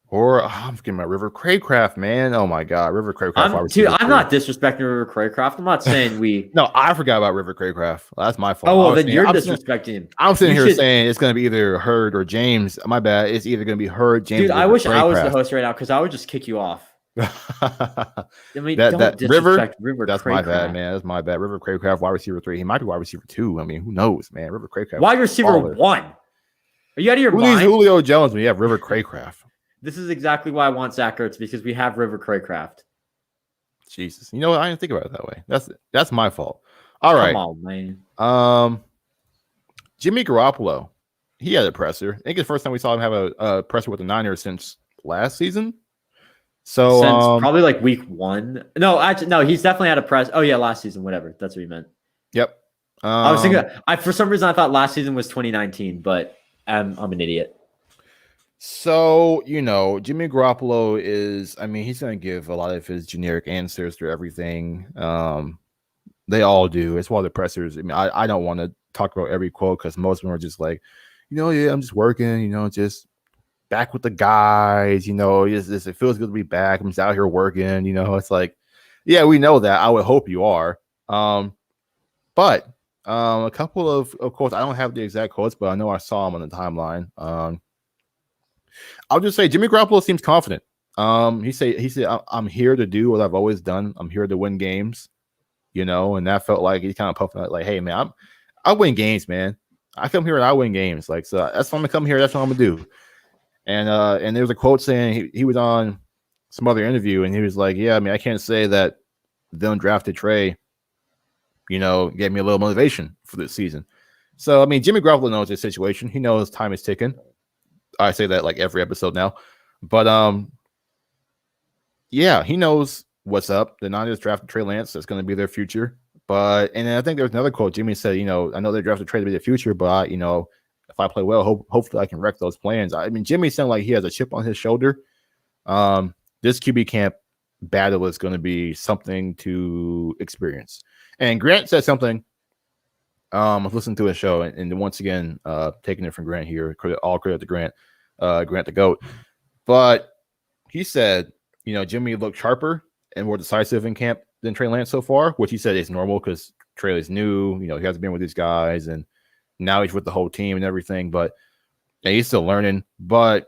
Speaker 1: Or I'm forgetting about River Craycraft, man. Oh my God, River Craycraft.
Speaker 2: Dude, I'm not disrespecting River Craycraft. I'm not saying we.
Speaker 1: No, I forgot about River Craycraft. That's my fault.
Speaker 2: Oh, well, then you're disrespecting him.
Speaker 1: I'm sitting here saying it's going to be either Hurd or James. My bad. It's either going to be Hurd, James.
Speaker 2: Dude, I wish I was the host right now because I would just kick you off.
Speaker 1: I mean, that River. That's
Speaker 2: Craycraft.
Speaker 1: My bad, man. That's my bad. River Craycraft, wide receiver 3. He might be wide receiver 2. I mean, who knows, man? River Craycraft,
Speaker 2: wide receiver 1. Are you out of your mind?
Speaker 1: Who's Julio Jones when you have River Craycraft?
Speaker 2: This is exactly why I want Zach Ertz, because we have River Craycraft.
Speaker 1: Jesus, you know what? I didn't think about it that way. That's my fault. All right,
Speaker 2: come on, man.
Speaker 1: Jimmy Garoppolo, he had a presser. I think it's the first time we saw him have a presser with the Niners since last season. So
Speaker 2: since probably like week 1. No, actually, no, he's definitely had a press. Oh yeah, last season, whatever. That's what you meant.
Speaker 1: Yep.
Speaker 2: I was thinking. For some reason I thought last season was 2019, but I'm an idiot.
Speaker 1: So, Jimmy Garoppolo is, I mean, he's going to give a lot of his generic answers to everything. They all do. It's why the pressers, I mean, I don't want to talk about every quote because most of them are just like, yeah, I'm just working, just back with the guys, it feels good to be back. I'm just out here working, it's like, yeah, we know that. I would hope you are. But a couple of quotes, I don't have the exact quotes, but I know I saw them on the timeline. I'll just say Jimmy Garoppolo seems confident. He said, I'm here to do what I've always done. I'm here to win games, and that felt like he kind of puffed out like, hey man, I win games, man. I come here and I win games. Like, so that's why I'm gonna come here. That's what I'm gonna do. And there was a quote saying he was on some other interview and he was like, yeah, I mean, I can't say that the undrafted Trey, gave me a little motivation for this season. So, I mean, Jimmy Garoppolo knows his situation. He knows time is ticking. I say that like every episode now, but yeah, he knows what's up. The Niners drafted Trey Lance. That's going to be their future. And I think there was another quote. Jimmy said, I know they drafted Trey to be the future, but if I play well, hopefully I can wreck those plans. I mean, Jimmy sounded like he has a chip on his shoulder. This QB camp battle is going to be something to experience. And Grant said something. I was listening to a show, and once again, taking it from Grant here, all credit to Grant, Grant the GOAT. But he said, Jimmy looked sharper and more decisive in camp than Trey Lance so far, which he said is normal because Trey is new. He hasn't been with these guys, and now he's with the whole team and everything. But he's still learning. But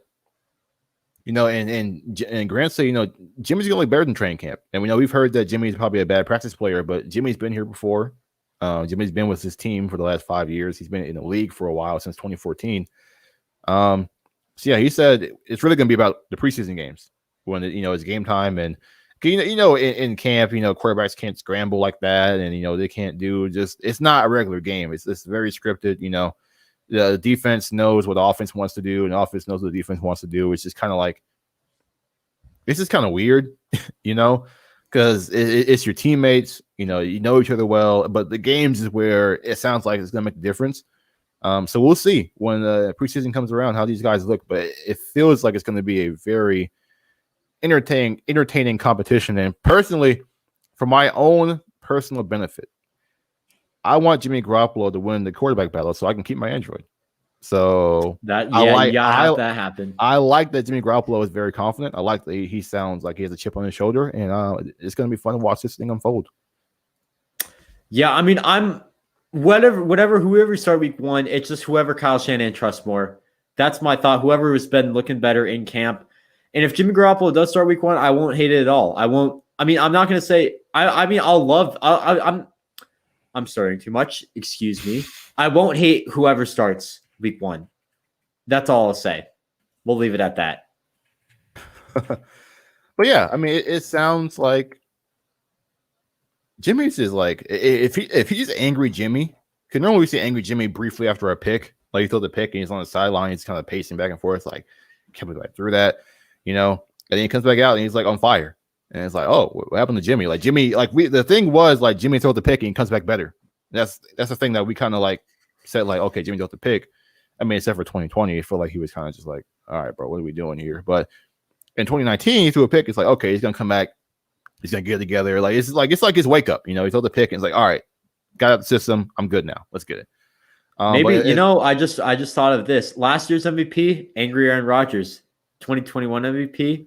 Speaker 1: and Grant said, Jimmy's gonna look better than training camp. And we know we've heard that Jimmy's probably a bad practice player, but Jimmy's been here before. Jimmy's been with his team for the last 5 years. He's been in the league for a while since 2014. So yeah, he said it's really going to be about the preseason games when it's game time, and in camp, quarterbacks can't scramble like that, and they can't do it's not a regular game. It's very scripted. The defense knows what the offense wants to do, and the offense knows what the defense wants to do. It's just kind of like this is kind of weird, because it's your teammates, you know each other well, but the games is where it sounds like it's going to make a difference. So we'll see when the preseason comes around how these guys look, but it feels like it's going to be a very entertaining competition. And personally, for my own personal benefit, I want Jimmy Garoppolo to win the quarterback battle so I can keep my Android. So
Speaker 2: you gotta have that happen.
Speaker 1: I like that Jimmy Garoppolo is very confident. I like that he sounds like he has a chip on his shoulder, and it's going to be fun to watch this thing unfold.
Speaker 2: Yeah, I mean, I'm whoever start week 1, it's just whoever Kyle Shanahan trusts more. That's my thought. Whoever has been looking better in camp. And if Jimmy Garoppolo does start week 1, I won't hate it at all. I'm not going to say, I'm starting too much. Excuse me. I won't hate whoever starts week 1. That's all I'll say. We'll leave it at that.
Speaker 1: But yeah, I mean, it sounds like Jimmy's is like, if he's angry Jimmy, because normally we see angry Jimmy briefly after a pick. Like he throws the pick and he's on the sideline, he's kind of pacing back and forth, like, can't believe I threw that, and then he comes back out and he's like on fire. And it's like, oh, what happened to Jimmy? Like Jimmy, the thing was like Jimmy throws the pick and he comes back better. That's the thing that we kind of like said, like, okay, Jimmy throws the pick. I mean, except for 2020, I feel like he was kind of just like, all right, bro, what are we doing here? But in 2019, he threw a pick. It's like, okay, he's gonna come back. He's gonna get it together. Like it's like his wake up. He throw the pick and it's like, all right, got out the system. I'm good now. Let's get it.
Speaker 2: Maybe I just thought of this. Last year's MVP, angry Aaron Rodgers. 2021 MVP,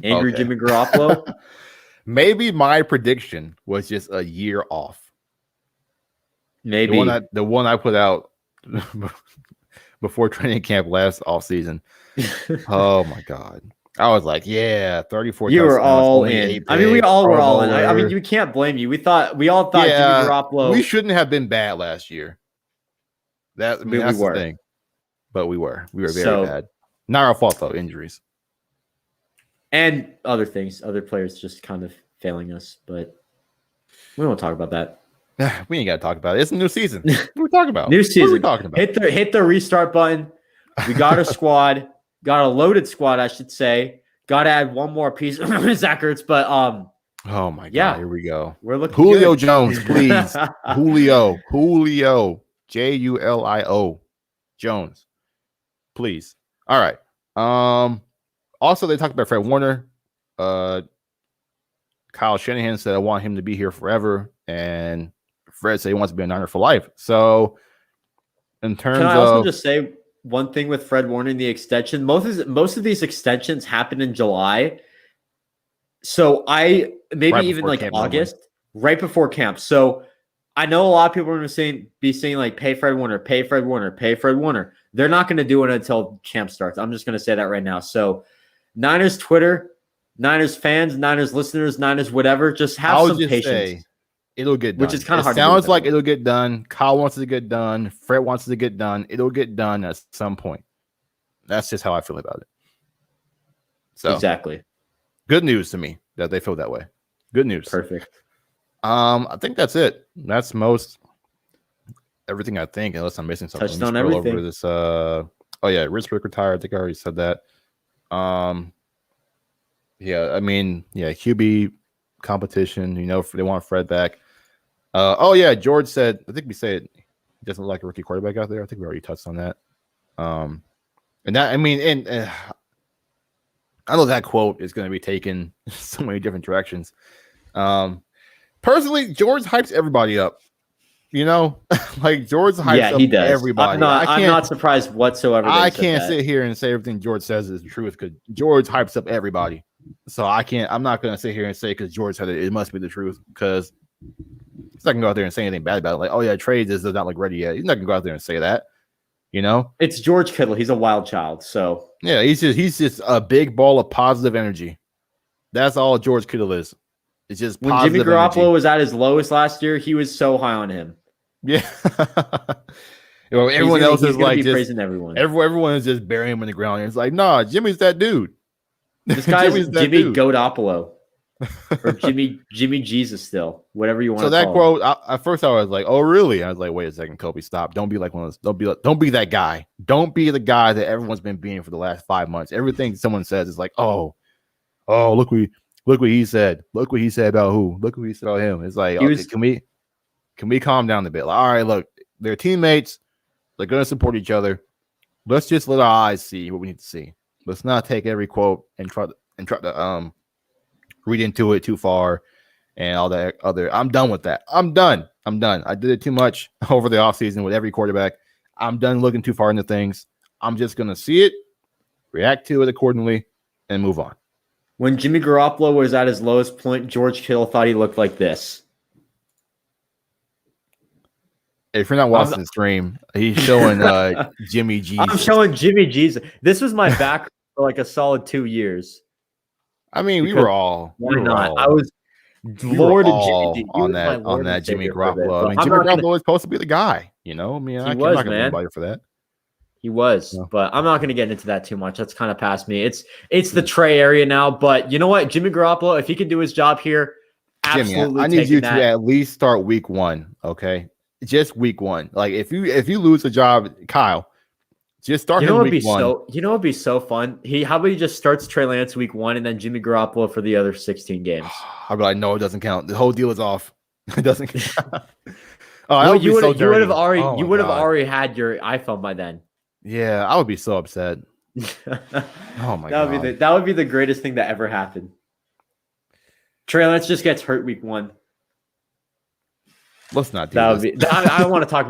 Speaker 2: angry Jimmy Garoppolo.
Speaker 1: Maybe my prediction was just a year off.
Speaker 2: Maybe
Speaker 1: the one I put out before training camp last offseason. Oh my God. I was like, yeah, 34.
Speaker 2: You were all in. I mean, we all were all in. I mean, you can't blame you. We all thought
Speaker 1: yeah,
Speaker 2: Jimmy Garoppolo.
Speaker 1: We shouldn't have been bad last year. That's the thing. But we were very bad. Not our fault though, injuries.
Speaker 2: And other things, other players just kind of failing us, but we won't talk about that.
Speaker 1: We ain't got to talk about it. It's a new season. What are we talking about?
Speaker 2: New season.
Speaker 1: What are we talking about?
Speaker 2: Hit the restart button. We got a squad. Got a loaded squad, I should say. Got to add one more piece. Zach Ertz, but
Speaker 1: oh my God,
Speaker 2: yeah,
Speaker 1: here we go.
Speaker 2: We're looking
Speaker 1: Julio
Speaker 2: good.
Speaker 1: Jones, please. Julio, Julio Jones, please. All right. Also, they talked about Fred Warner. Kyle Shanahan said, I want him to be here forever. And Fred said he wants to be a Niner for life. So, in terms of.
Speaker 2: Can I also just say one thing with Fred Warner and the extension? Most of these extensions happen in July. So, maybe even like August, right before camp. So, I know a lot of people are going to be saying like, pay Fred Warner, pay Fred Warner, pay Fred Warner. They're not going to do it until camp starts. I'm just going to say that right now. So, Niners Twitter, Niners fans, Niners listeners, Niners whatever, just have some patience.
Speaker 1: It'll get done.
Speaker 2: Which is kind of hard.
Speaker 1: It sounds like it'll get done. Kyle wants it to get done. Fred wants it to get done. It'll get done at some point. That's just how I feel about it. So
Speaker 2: exactly.
Speaker 1: Good news to me that they feel that way. Good news.
Speaker 2: Perfect.
Speaker 1: I think that's it. That's everything I think, unless I'm missing something.
Speaker 2: Touched on everything.
Speaker 1: Over this. Ritzburg retired. I think I already said that. QB competition. They want Fred back. George said. I think we said he doesn't look like a rookie quarterback out there. I think we already touched on that. I know that quote is going to be taken so many different directions. Personally, George hypes everybody up. Like George hypes up everybody.
Speaker 2: I'm not surprised whatsoever.
Speaker 1: I can't sit here and say everything George says is the truth because George hypes up everybody. So I'm not going to sit here and say because George said it must be the truth because he's not going to go out there and say anything bad about it. Like, oh yeah, trades does not look ready yet. He's not going to go out there and say that.
Speaker 2: It's George Kittle. He's a wild child. So
Speaker 1: yeah, he's just a big ball of positive energy. That's all George Kittle is. It's just
Speaker 2: when Jimmy Garoppolo was at his lowest last year, he was so high on him.
Speaker 1: Yeah. Everyone else is like just
Speaker 2: praising everyone.
Speaker 1: Everyone is just burying him in the ground. It's like, nah, Jimmy's that dude.
Speaker 2: This guy's Jimmy Garoppolo. Or Jimmy Jesus still. Whatever you want to call
Speaker 1: that quote, at first I was like, oh really? I was like, wait a second, Kobe, stop. Don't be like one of those, don't be that guy. Don't be the guy that everyone's been being for the last 5 months. Everything someone says is like, look what he said. Look what he said about who? Look what he said about him. It's like, can we calm down a bit? Like, all right, look, they're teammates. They're going to support each other. Let's just let our eyes see what we need to see. Let's not take every quote and try to and try to read into it too far and all that other. I'm done with that. I'm done. I did it too much over the offseason with every quarterback. I'm done looking too far into things. I'm just gonna see it, react to it accordingly, and move on.
Speaker 2: When Jimmy Garoppolo was at his lowest point, George Kittle thought he looked like this.
Speaker 1: If you're not watching the stream, he's showing Jimmy Jesus.
Speaker 2: I'm showing Jimmy Jesus. This was my back for like a solid 2 years.
Speaker 1: I mean, we were all.
Speaker 2: I was Lord of Jimmy G.
Speaker 1: on that Jimmy Garoppolo. I mean, Jimmy Garoppolo was supposed to be the guy. You know, I mean, I'm not going to blame anybody for that.
Speaker 2: He was, but I'm not going to get into that too much. That's kind of past me. It's the Trey area now, but you know what? Jimmy Garoppolo, if he can do his job here, absolutely.
Speaker 1: Jimmy, I need you to at least start week 1, okay? Just week 1. Like if you lose a job, Kyle, just start him week 1.
Speaker 2: You know what'd be so fun? How about he just starts Trey Lance week 1 and then Jimmy Garoppolo for the other 16 games?
Speaker 1: I'd be like, no, it doesn't count. The whole deal is off. It doesn't count.
Speaker 2: You would have already had your iPhone by then.
Speaker 1: Yeah, I would be so upset. Oh my god.
Speaker 2: That would be the greatest thing that ever happened. Trey Lance just gets hurt week 1.
Speaker 1: Let's not do
Speaker 2: that.
Speaker 1: This.
Speaker 2: I don't want to talk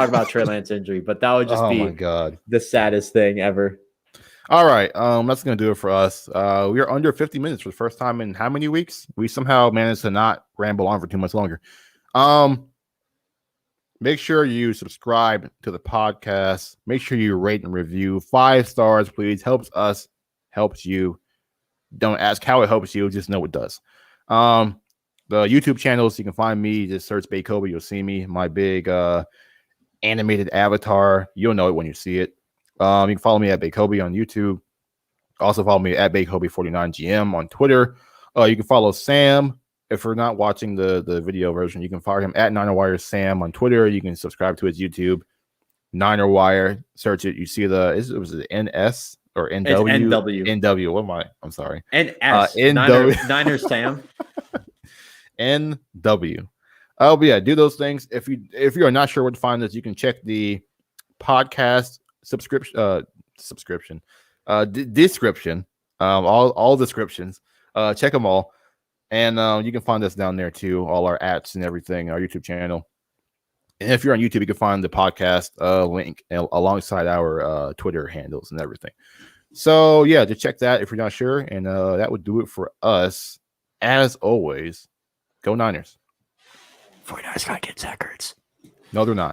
Speaker 2: about Trey Lance injury, but that would just be the saddest thing ever.
Speaker 1: All right, that's gonna do it for us. We are under 50 minutes for the first time in how many weeks? We somehow managed to not ramble on for too much longer. Make sure you subscribe to the podcast. Make sure you rate and review 5 stars, please. Helps us, helps you. Don't ask how it helps you, just know it does. The YouTube channels, you can find me. Just search Baykobe, you'll see me. My big animated avatar. You'll know it when you see it. You can follow me at Baykobe on YouTube. Also follow me at Baykobe49GM on Twitter. You can follow Sam. If you're not watching the video version, you can follow him at Ninerwire Sam on Twitter. You can subscribe to his YouTube, Ninerwire. Search it. You see was it NS or NW?
Speaker 2: It's NW.
Speaker 1: NW. What am I? I'm sorry.
Speaker 2: NS.
Speaker 1: NW.
Speaker 2: Niner Sam.
Speaker 1: NW. But yeah, do those things. If you are not sure where to find this, you can check the podcast description. All descriptions. Check them all. And you can find us down there too, all our ats and everything, our YouTube channel. And if you're on YouTube, you can find the podcast link alongside our Twitter handles and everything. So yeah, just check that if you're not sure. And that would do it for us. As always, go Niners.
Speaker 2: 49ers got to get Zach Ertz.
Speaker 1: No, they're not.